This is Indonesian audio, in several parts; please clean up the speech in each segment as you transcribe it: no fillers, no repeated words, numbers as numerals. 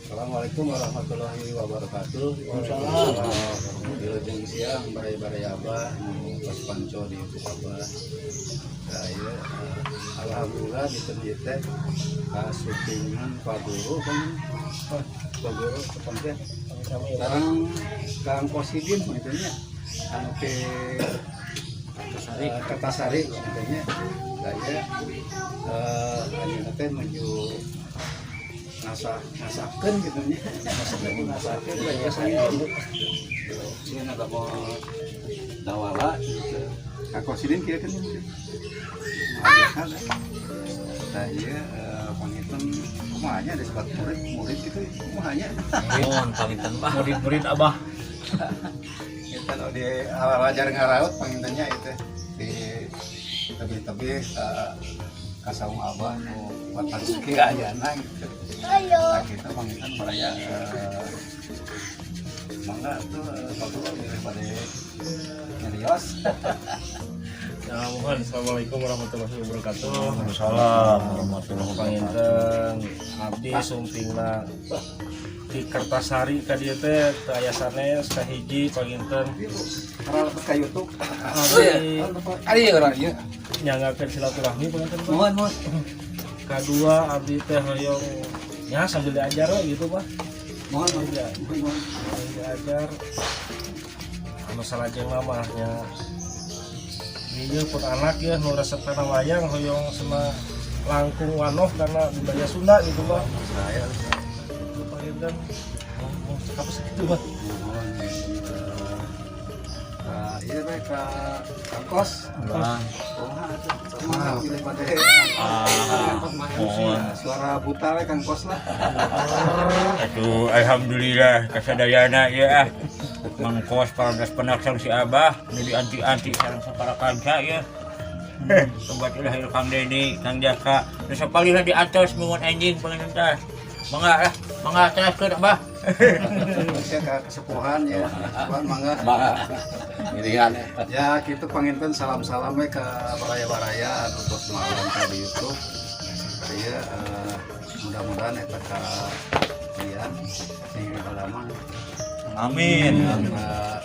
Assalamualaikum warahmatullahi wabarakatuh. Waalaikumsalam. Dilajeng siang bare-bare Abah pas panco di YouTube Abah. Saya alhamdulillah diterjit teh ka syutingan Pak Guru kan. Pak Guru kepanggil. Sekarang Kang Kosidin intinya anu ke Kertasari intinya. Saya anu teh menuju ngasahkan gitu nya ngasahkan ya saya ini ada mau dawala Kang Kosidin kieu kan ada saya pangitan kumanya ada sebat murid gitu kumanya mohon pangitan Pak murid Abah kita di ajar ngaraut pangitannya itu di tebi-tebi kasaung Abah nu buat rezeki ayana gitu. Nah, kita pangitan baraya mangga tuh bagus daripada nyerios. Ya, mohon assalamualaikum warahmatullahi wabarakatuh. Waalaikumsalam warahmatullahi Panginten abdi sumpingna di Kertasari ka dieu teh teu aya sanes kahiji panginten Karena lepas ka YouTube. Ari urang ieu nyangakeun silaturahmi panginten. Mohon. Kadua abdi teh hoyong nya sambil diajar we gitu Pak. Mohon. Diajar masalah jeung mamahnya. Ieu pun anak ya nu resep kana wayang hoyong sama langkung wanoh karena budaya Sunda gitu Pak. Saya Dan mau apa sih itu Pak? Iya mereka kangkos. Suara buta we kangkos lah. Aduh, alhamdulillah kasadayana ya. Mangkos paradas penaksang si Abah nu dianti-anti sareng sapara kanca ya. Sobat ilahil Kang Deni, Kang Jaka, nu sapalihna di atos mungun anjing panganan teh. Mangga teraskeun Abah. Saya kesepuhan ya. Mangga. Irian Ya gitu panginten salam-salam we ke baraya-baraya untuk malam di YouTube. Saya mudah-mudahan eta ka lian sehingga lama. Amin.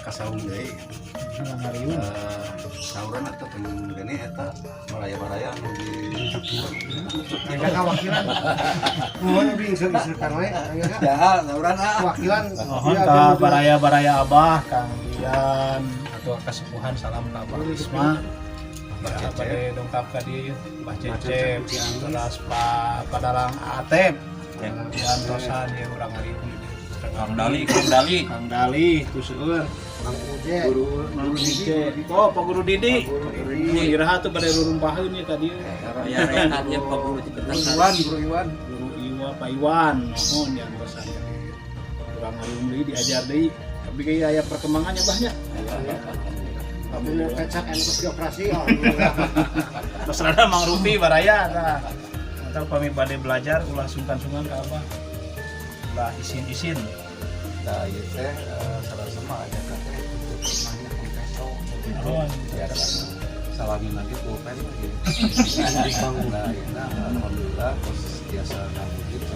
Kasaung deui. Sauran atau temen gini eta baraya-baraya anu di Jaga wakilan. Mohon abdi iseur-iseurkan we. Ya, sauran Wakilan. Mohon ka baraya-baraya Abah, Kang Dian, atau kesepuhan salam ka Abah Risma. Pada dongkap ka dieu Mbah Cecep, terus Pak Padalang Atep, kemudian Rosan ya urang hari ini. Kang Dali tuh seueur. Guru Didi. Oh, Pak Guru Didi. Iraha tuh pada rurumpaheun ya tadi. ya rehat ya Pak Guru di Kertasari. Guru Iwan. Guru Iwa, Pak Iwan. Mohon yang Rosan. Urang hari ini diajar deui. Tapi kayak aya perkembangannya banyak. Kamu kecak enak di operasi. Masrada Mang Rupi baraya tah. Atau kami bade belajar ulah sungkan-sungkan ka Abah. Ulah isin-isin. Nah, ieu teh salah sama aja ka teh namanya kompreso. Ya kan. Salamin lagi pulpen lagi. Nah, alhamdulillah terus biasa ngabut gitu.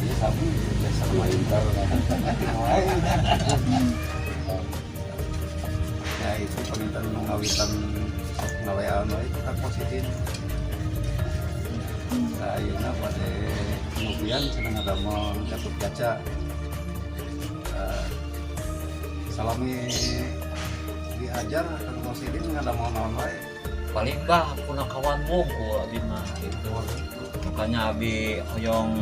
Iya sabu biasa main baru. Ya itu permintaan mengawitan ngawean we kita positif. Nah, ayeuna pada kemudian senang ada mau Gatot Kaca. Salami diajar Kang Kosidin nggak ada mau naon wae. Paling bah puna kawan bogo abi mah gitu. Makanya abi hoyong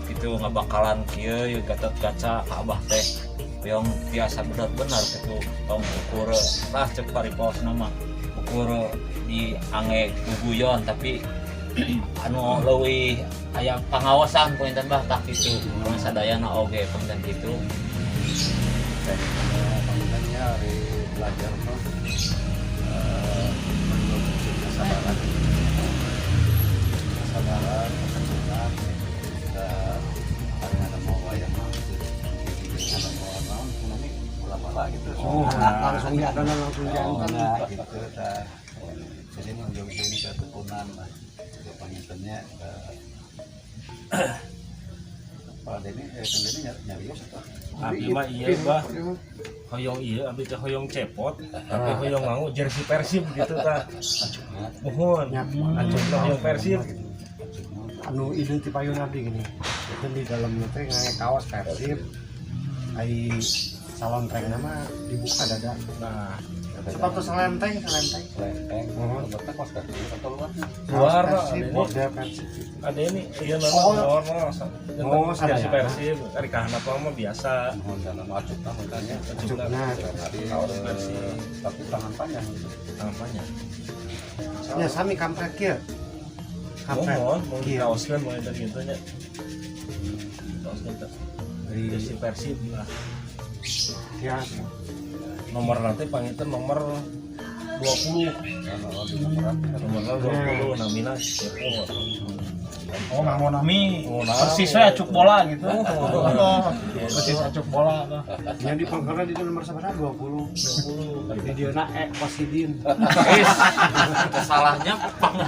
gitu ngabakalan kieu Gatot Kaca ka Abah teh. Hoyong biasa benar-benar gitu tong ukur lah cek paripos nama. Ukur di ange guguyon tapi anu leuwih aya pangawasan pointen bah tak kitu. Urang sadayana oge pointen kitu. Panggilannya hari bapak gitu. Langsung diadaan langsung diantar. Nah, gitu dah. Jadi menjauhin ke tukunan lah. Ke pangintennya Pak Denny, Kang Denny nyarios atau? Abi mah iya bah hoyong iya abi teh hoyong cepot tapi hoyong ngangu jersey Persib gitu tah mohon anjurna hoyong Persib Anu ide ti payun abdi gini. Itu di dalamnya teh ngawe kaos Persib. Ai salontreng nama dibuka dada. nah Sepatu selenteng. Lempeng, lebatnya kos kaki atau luar? luar Persib, ada model Persib. ada ini iya nama luar jersey sadaya. Persib ari kahana mah biasa Mohon jangan macet lah makanya. Nah, Tapi tangan panjang gitu. namanya ya sami kampret kieu. Kampret. mohon mau Kieu. dikaoskeun mau eta gitu nya kaoskeun teh jersey Persib lah Ya, nomor nanti pangitan nomor 20 nomor 20 namina cepot Oh, nggak mau nami. Oh, nah. Persis saya acuk bola gitu. Persis acuk bola. yang di pangkalan di nomor seberapa 20. 20 Di dia na Posidin. Salahnya pang.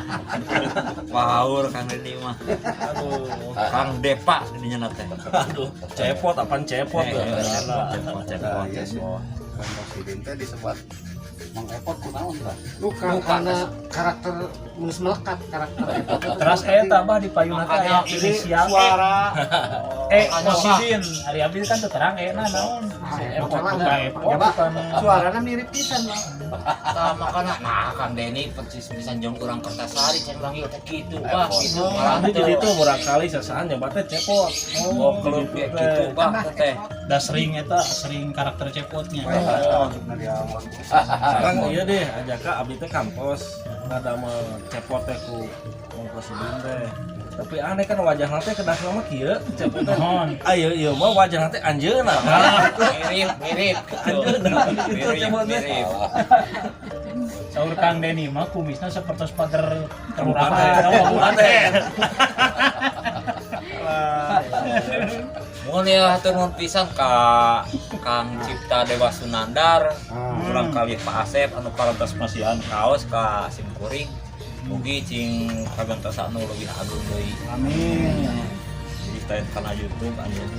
Paur Kang Denny mah. aduh Kang Depa dinya teh. aduh cepot apaan cepot Nah, iya sih. Cepot. Kan Presiden teh disebut Mang Epot kunaon lah. Bukan karena karakter geus melekat karakter Epot. Terus kayak tabah di payung nanti aya inisial suara Mosidin. Ari abdi kan teu terang nah naon. Epot bukan Epot bukan. suaranya mirip pisan lah. Makanya Kang Denny persis bisa jong urang Kertasari cenah urang ieu teh kitu bah kitu nanti jadi itu murah kali sasaan nyoba teh cepot Oh, kalau kayak gitu bah teh. Da sering karakter cepotnya. sekarang iya deh ajak ke abdi teh kampus ada mau cepot teh ku mau presiden teh tapi aneh kan wajah nanti kedas nama kieu cepot teh ayo iya mah wajah nanti anjeunna Mirip gitu. Mirip. Saur Kang Denny mah kumisna seperti pagar Kabupaten. kabupaten. Mohon ya hatur nuhun pisan ka Kang Cipta Dewa Sunandar, ulang kali Pak Asep anu parantos masihan kaos ka Simkuring. Mugi cing kagantosan anu leuwih agung deui. Amin. Jadi stay kana YouTube anjeun.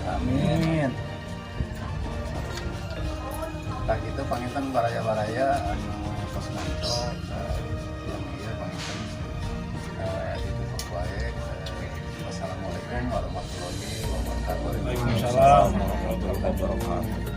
Amin. Tak itu pangitan baraya-baraya anu kos manto yang iya pangitan ditutup wae. Wassalamualaikum warahmatullahi wabarakatuh. Waalaikumsalam warahmatullahi wabarakatuh